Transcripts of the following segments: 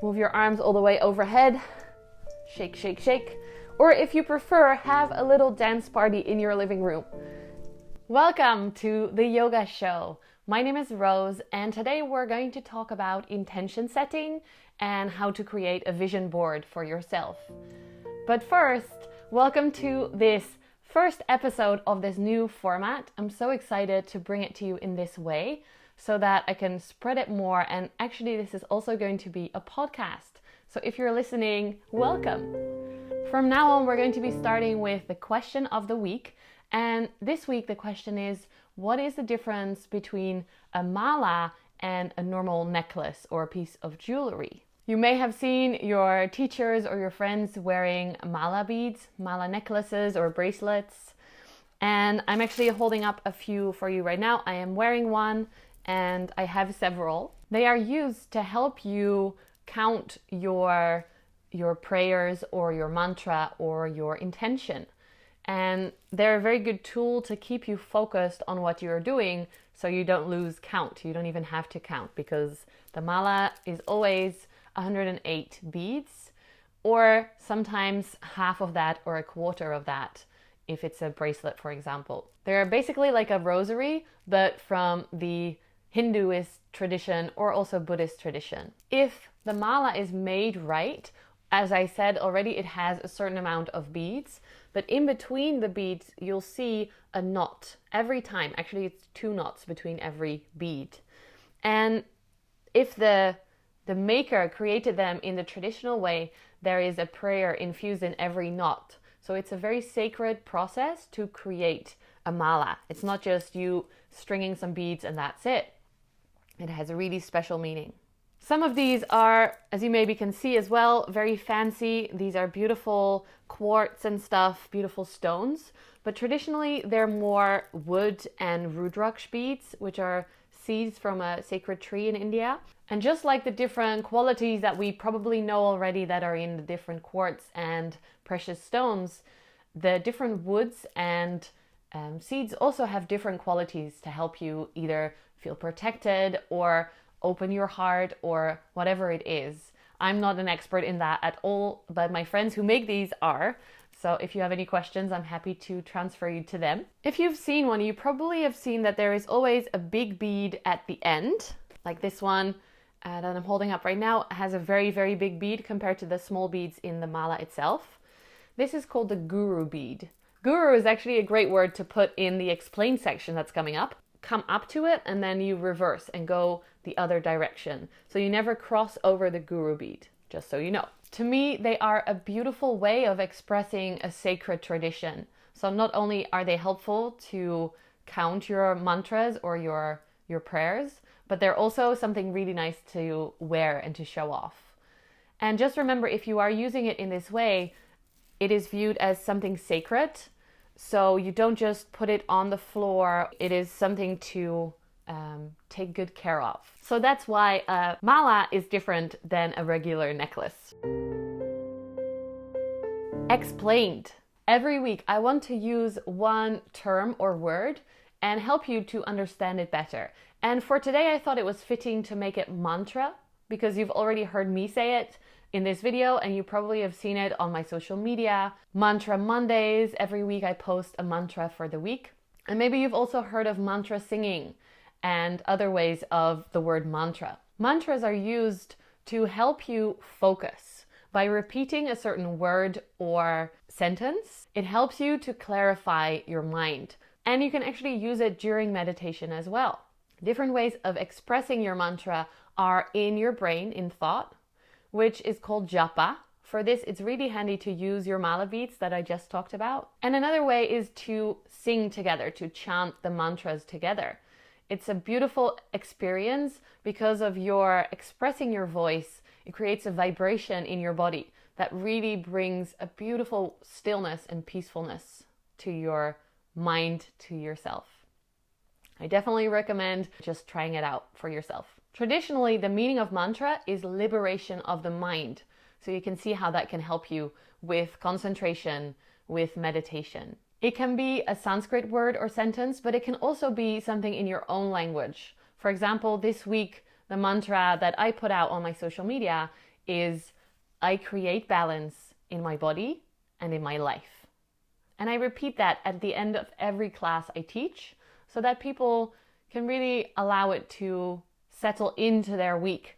Move your arms all the way overhead. Shake, shake, shake. Or if you prefer, have a little dance party in your living room. Welcome to the Yoga Show. My name is Roos, and today we're going to talk about intention setting and how to create a vision board for yourself. But first, welcome to this first episode of this new format. I'm so excited to bring it to you in this way so that I can spread it more. And actually, this is also going to be a podcast. So if you're listening, welcome. From now on, we're going to be starting with the question of the week. And this week, the question is, what is the difference between a mala and a normal necklace or a piece of jewelry? You may have seen your teachers or your friends wearing mala beads, mala necklaces or bracelets. And I'm actually holding up a few for you right now. I am wearing one and I have several. They are used to help you count your prayers or your mantra or your intention. And they're a very good tool to keep you focused on what you're doing so you don't lose count. You don't even have to count because the mala is always 108 beads, or sometimes half of that or a quarter of that if it's a bracelet, for example. They're basically like a rosary, but from the Hinduist tradition or also Buddhist tradition. If the mala is made right, as I said already, it has a certain amount of beads, but in between the beads, you'll see a knot every time. Actually, it's 2 knots between every bead. And if the maker created them in the traditional way, there is a prayer infused in every knot. So it's a very sacred process to create a mala. It's not just you stringing some beads and that's it. It has a really special meaning. Some of these are, as you maybe can see as well, very fancy. These are beautiful quartz and stuff, beautiful stones. But traditionally, they're more wood and rudraksh beads, which are seeds from a sacred tree in India. And just like the different qualities that we probably know already that are in the different quartz and precious stones, the different woods and seeds also have different qualities to help you either feel protected or open your heart or whatever it is. I'm not an expert in that at all, but my friends who make these are. So if you have any questions, I'm happy to transfer you to them. If you've seen one, you probably have seen that there is always a big bead at the end, like this one that I'm holding up right now has a very, very big bead compared to the small beads in the mala itself. This is called the guru bead. Guru is actually a great word to put in the explain section that's coming up. Come up to it and then you reverse and go the other direction. So you never cross over the guru bead, just so you know. To me, they are a beautiful way of expressing a sacred tradition. So not only are they helpful to count your mantras or your prayers, but they're also something really nice to wear and to show off. And just remember, if you are using it in this way, it is viewed as something sacred. So you don't just put it on the floor. It is something to take good care of. So that's why a mala is different than a regular necklace. Explained. Every week I want to use one term or word and help you to understand it better. And for today I thought it was fitting to make it mantra because you've already heard me say it in this video and you probably have seen it on my social media. Mantra Mondays, every week I post a mantra for the week. And maybe you've also heard of mantra singing and other ways of the word mantra. Mantras are used to help you focus. By repeating a certain word or sentence, it helps you to clarify your mind. And you can actually use it during meditation as well. Different ways of expressing your mantra are in your brain, in thought, which is called japa. For this, it's really handy to use your mala beads that I just talked about. And another way is to sing together, to chant the mantras together. It's a beautiful experience because of your expressing your voice. It creates a vibration in your body that really brings a beautiful stillness and peacefulness to your mind, to yourself. I definitely recommend just trying it out for yourself. Traditionally, the meaning of mantra is liberation of the mind. So you can see how that can help you with concentration, with meditation. It can be a Sanskrit word or sentence, but it can also be something in your own language. For example, this week, the mantra that I put out on my social media is, I create balance in my body and in my life. And I repeat that at the end of every class I teach so that people can really allow it to settle into their week.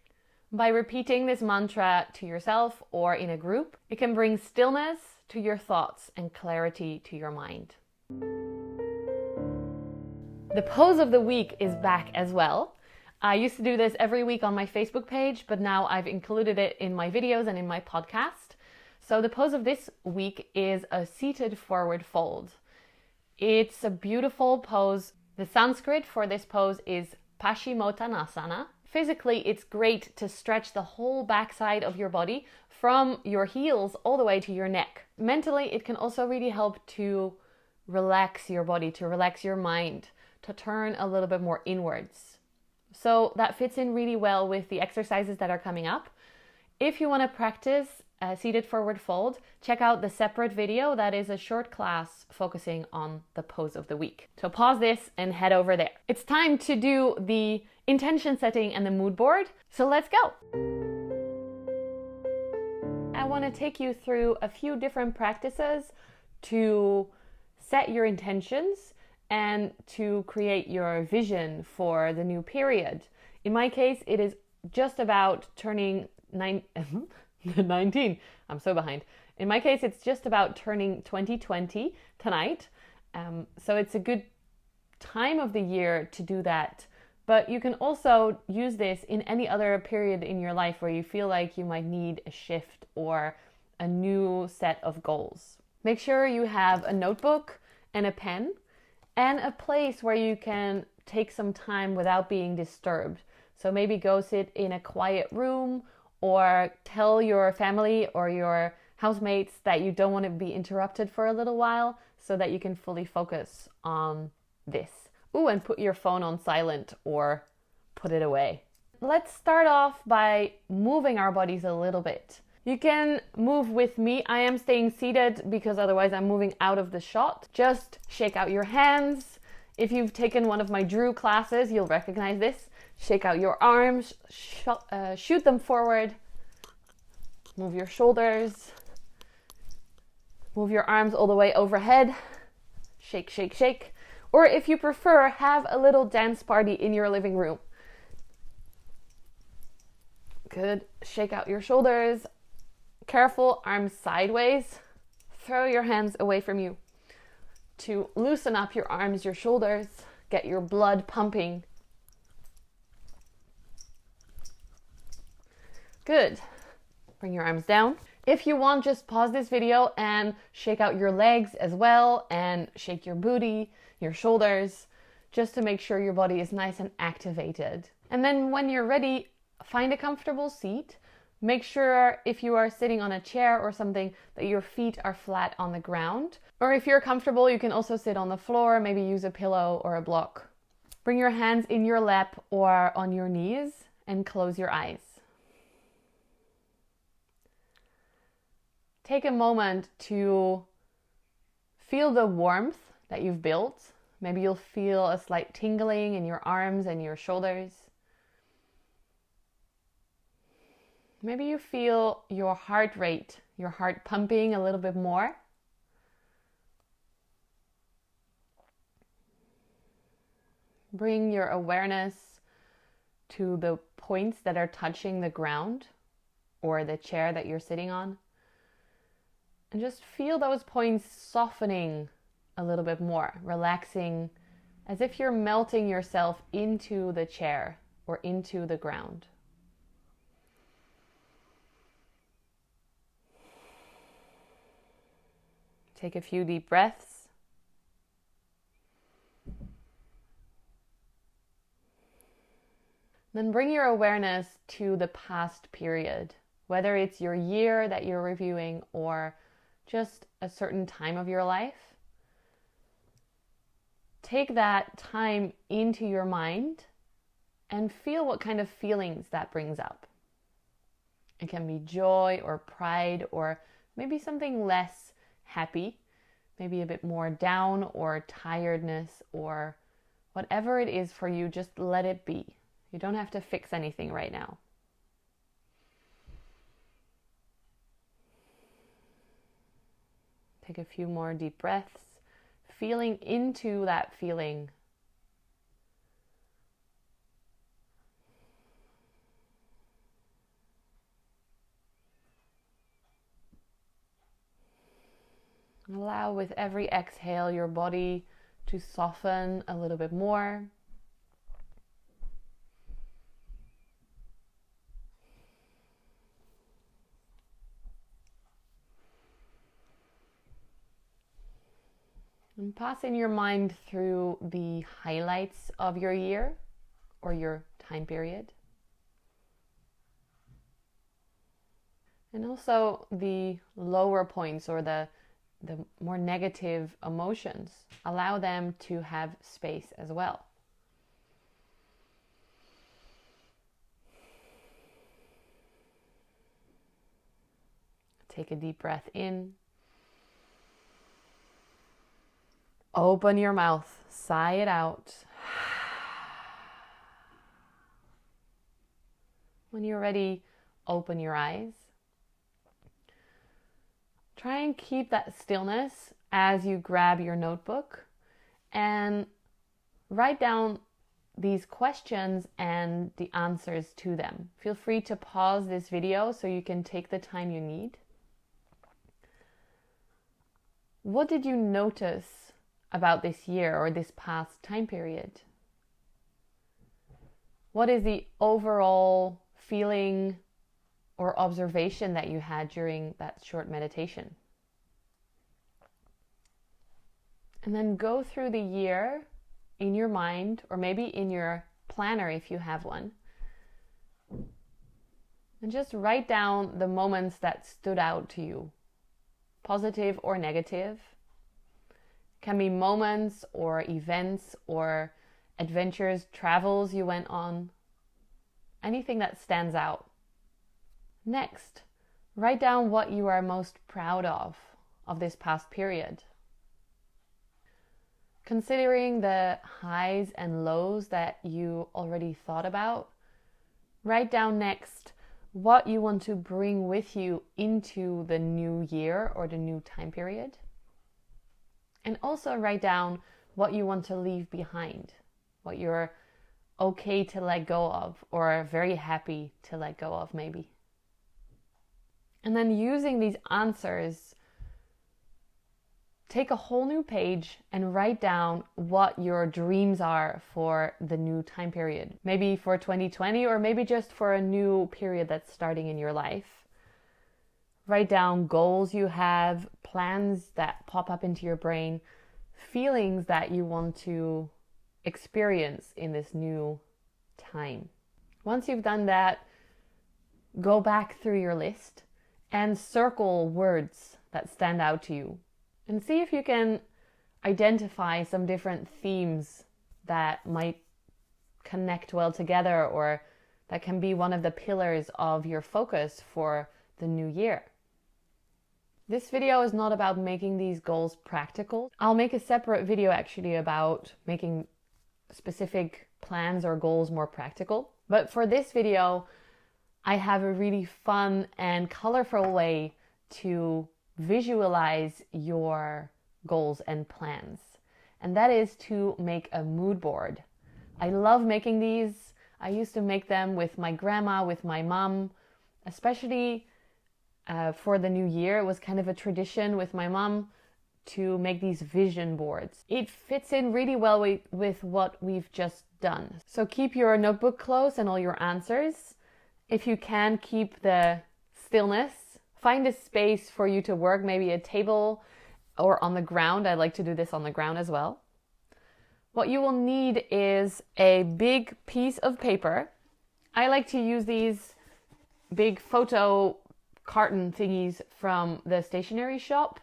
By repeating this mantra to yourself or in a group, it can bring stillness to your thoughts and clarity to your mind. The pose of the week is back as well. I used to do this every week on my Facebook page, but now I've included it in my videos and in my podcast. So the pose of this week is a seated forward fold. It's a beautiful pose. The Sanskrit for this pose is Passchimotanasana. Physically, it's great to stretch the whole backside of your body from your heels all the way to your neck. Mentally, it can also really help to relax your body, to relax your mind, to turn a little bit more inwards. So that fits in really well with the exercises that are coming up. If you want to practice a seated forward fold, check out the separate video that is a short class focusing on the pose of the week. So pause this and head over there. It's time to do the intention setting and the mood board. So let's go. I want to take you through a few different practices to set your intentions and to create your vision for the new period. In my case, it is just about turning 19. I'm so behind. In my case, it's just about turning 2020 tonight. So it's a good time of the year to do that. But you can also use this in any other period in your life where you feel like you might need a shift or a new set of goals. Make sure you have a notebook and a pen and a place where you can take some time without being disturbed. So maybe go sit in a quiet room or tell your family or your housemates that you don't want to be interrupted for a little while so that you can fully focus on this. Ooh, and put your phone on silent or put it away. Let's start off by moving our bodies a little bit. You can move with me. I am staying seated because otherwise I'm moving out of the shot. Just shake out your hands. If you've taken one of my Drew classes, you'll recognize this. Shake out your arms, shoot them forward. Move your shoulders. Move your arms all the way overhead. Shake, shake, shake. Or if you prefer, have a little dance party in your living room. Good. Shake out your shoulders. Careful, arms sideways. Throw your hands away from you to loosen up your arms, your shoulders, get your blood pumping. Good. Bring your arms down. If you want, just pause this video and shake out your legs as well and shake your booty, your shoulders, just to make sure your body is nice and activated. And then when you're ready, find a comfortable seat. Make sure if you are sitting on a chair or something that your feet are flat on the ground. Or if you're comfortable, you can also sit on the floor, maybe use a pillow or a block. Bring your hands in your lap or on your knees and close your eyes. Take a moment to feel the warmth that you've built. Maybe you'll feel a slight tingling in your arms and your shoulders. Maybe you feel your heart rate, your heart pumping a little bit more. Bring your awareness to the points that are touching the ground or the chair that you're sitting on. And just feel those points softening a little bit more, relaxing, as if you're melting yourself into the chair or into the ground. Take a few deep breaths. Then bring your awareness to the past period, whether it's your year that you're reviewing or just a certain time of your life. Take that time into your mind and feel what kind of feelings that brings up. It can be joy or pride or maybe something less happy, maybe a bit more down or tiredness or whatever it is for you, just let it be. You don't have to fix anything right now. Take a few more deep breaths, feeling into that feeling. Allow with every exhale your body to soften a little bit more. And passing your mind through the highlights of your year or your time period. And also the lower points or the more negative emotions. Allow them to have space as well. Take a deep breath in. Open your mouth, sigh it out. When you're ready, open your eyes. Try and keep that stillness as you grab your notebook and write down these questions and the answers to them. Feel free to pause this video so you can take the time you need. What did you notice about this year or this past time period? What is the overall feeling or observation that you had during that short meditation? And then go through the year in your mind, or maybe in your planner if you have one, and just write down the moments that stood out to you, positive or negative. It can be moments or events or adventures, travels you went on, anything that stands out. Next, write down what you are most proud of this past period. Considering the highs and lows that you already thought about, write down next what you want to bring with you into the new year or the new time period. And also write down what you want to leave behind, what you're okay to let go of or very happy to let go of maybe. And then using these answers, take a whole new page and write down what your dreams are for the new time period. Maybe for 2020 or maybe just for a new period that's starting in your life. Write down goals you have, plans that pop up into your brain, feelings that you want to experience in this new time. Once you've done that, go back through your list and circle words that stand out to you. And see if you can identify some different themes that might connect well together or that can be one of the pillars of your focus for the new year. This video is not about making these goals practical. I'll make a separate video actually about making specific plans or goals more practical. But for this video, I have a really fun and colorful way to visualize your goals and plans. And that is to make a mood board. I love making these. I used to make them with my grandma, with my mom, especially for the new year. It was kind of a tradition with my mom to make these vision boards. It fits in really well with what we've just done. So keep your notebook close and all your answers. If you can, keep the stillness. Find a space for you to work, maybe a table or on the ground. I like to do this on the ground as well. What you will need is a big piece of paper. I like to use these big photo carton thingies from the stationery shop.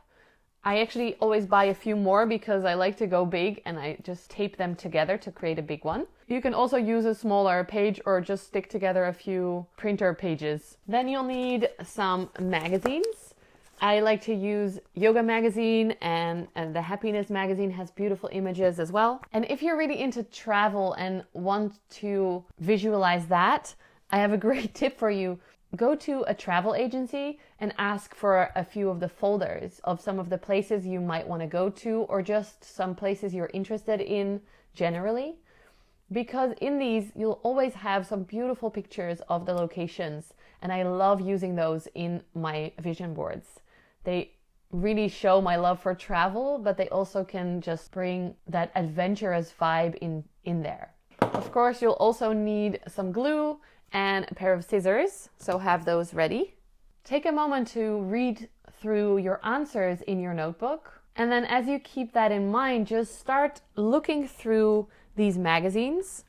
I actually always buy a few more because I like to go big and I just tape them together to create a big one. You can also use a smaller page or just stick together a few printer pages. Then you'll need some magazines. I like to use Yoga Magazine, and the Happiness Magazine has beautiful images as well. And if you're really into travel and want to visualize that, I have a great tip for you. Go to a travel agency and ask for a few of the folders of some of the places you might want to go to, or just some places you're interested in generally. Because in these, you'll always have some beautiful pictures of the locations. And I love using those in my vision boards. They really show my love for travel, but they also can just bring that adventurous vibe in there. Of course, you'll also need some glue and a pair of scissors, so have those ready. Take a moment to read through your answers in your notebook. And then as you keep that in mind, just start looking through these magazines,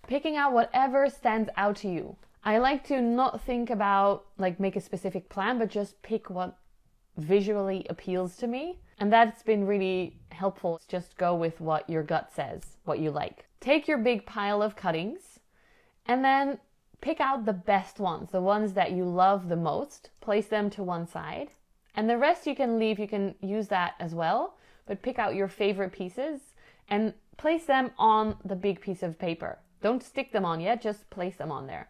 picking out whatever stands out to you. I like to not think about, make a specific plan, but just pick what visually appeals to me. And that's been really helpful. Just go with what your gut says, what you like. Take your big pile of cuttings and then pick out the best ones, the ones that you love the most. Place them to one side. And the rest you can leave, you can use that as well. But pick out your favorite pieces and place them on the big piece of paper. Don't stick them on yet, just place them on there.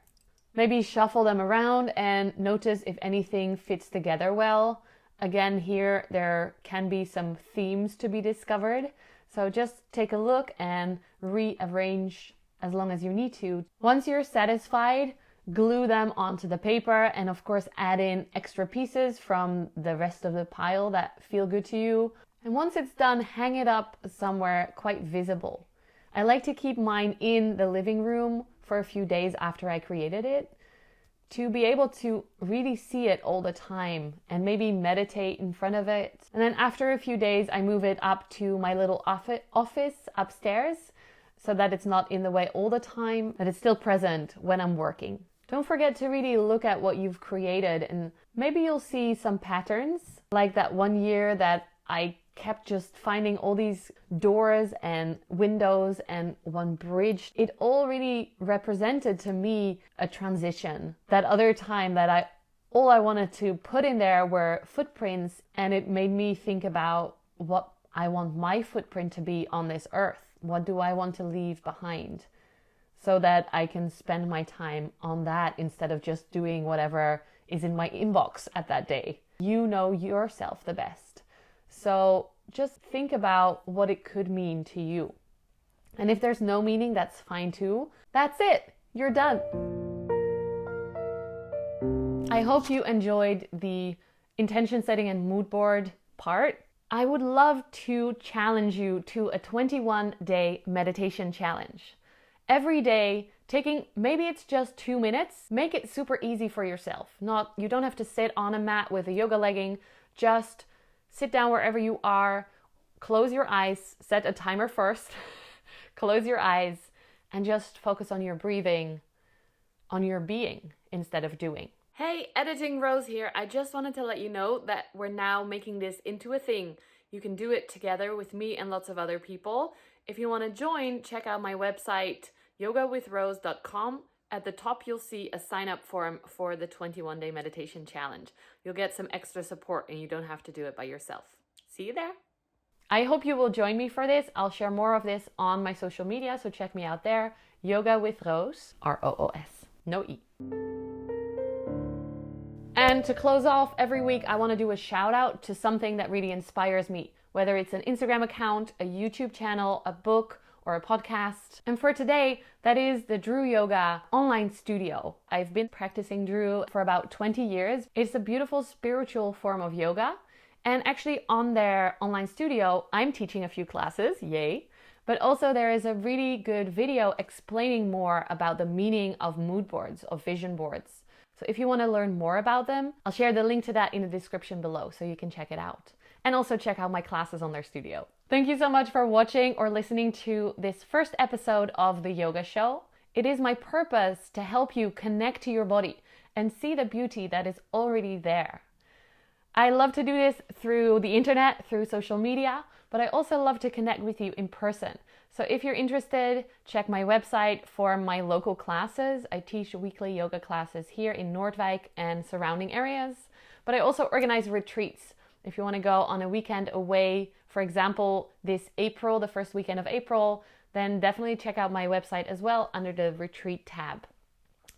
Maybe shuffle them around and notice if anything fits together well. Again, here there can be some themes to be discovered. So just take a look and rearrange as long as you need to. Once you're satisfied, glue them onto the paper and of course add in extra pieces from the rest of the pile that feel good to you. And once it's done, hang it up somewhere quite visible. I like to keep mine in the living room for a few days after I created it to be able to really see it all the time and maybe meditate in front of it. And then after a few days, I move it up to my little office upstairs so that it's not in the way all the time, but it's still present when I'm working. Don't forget to really look at what you've created, and maybe you'll see some patterns, like that one year that I kept just finding all these doors and windows and one bridge. It all really represented to me a transition. That other time that all I wanted to put in there were footprints, and it made me think about what I want my footprint to be on this earth. What do I want to leave behind? So that I can spend my time on that instead of just doing whatever is in my inbox at that day. You know yourself the best. So just think about what it could mean to you. And if there's no meaning, that's fine too. That's it. You're done. I hope you enjoyed the intention setting and mood board part. I would love to challenge you to a 21-day meditation challenge. Every day, maybe it's just 2 minutes, make it super easy for yourself. You don't have to sit on a mat with a yoga legging, just sit down wherever you are, close your eyes, set a timer first, close your eyes, and just focus on your breathing, on your being instead of doing. Hey, Editing Roos here. I just wanted to let you know that we're now making this into a thing. You can do it together with me and lots of other people. If you want to join, check out my website, yogawithroos.com. At the top, you'll see a sign-up form for the 21-day meditation challenge. You'll get some extra support and you don't have to do it by yourself. See you there. I hope you will join me for this. I'll share more of this on my social media, so check me out there. Yoga with Roos, R-O-O-S, no E. And to close off, every week I want to do a shout out to something that really inspires me, whether it's an Instagram account, a YouTube channel, a book, or a podcast. And for today, that is the Drew Yoga online studio. I've been practicing Drew for about 20 years. It's a beautiful spiritual form of yoga. And actually on their online studio, I'm teaching a few classes, yay. But also there is a really good video explaining more about the meaning of mood boards, of vision boards. So if you want to learn more about them, I'll share the link to that in the description below so you can check it out. And also check out my classes on their studio. Thank you so much for watching or listening to this first episode of The Yoga Show. It is my purpose to help you connect to your body and see the beauty that is already there. I love to do this through the internet, through social media, but I also love to connect with you in person. So if you're interested, check my website for my local classes. I teach weekly yoga classes here in Noordwijk and surrounding areas, but I also organize retreats. If you want to go on a weekend away, for example, this April, the first weekend of April, then definitely check out my website as well under the retreat tab.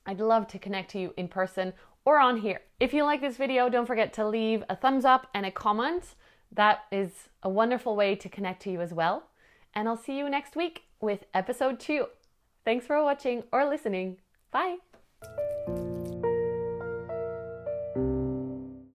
I'd love to connect to you in person or on here. If you like this video, don't forget to leave a thumbs up and a comment. That is a wonderful way to connect to you as well. And I'll see you next week with episode 2. Thanks for watching or listening. Bye.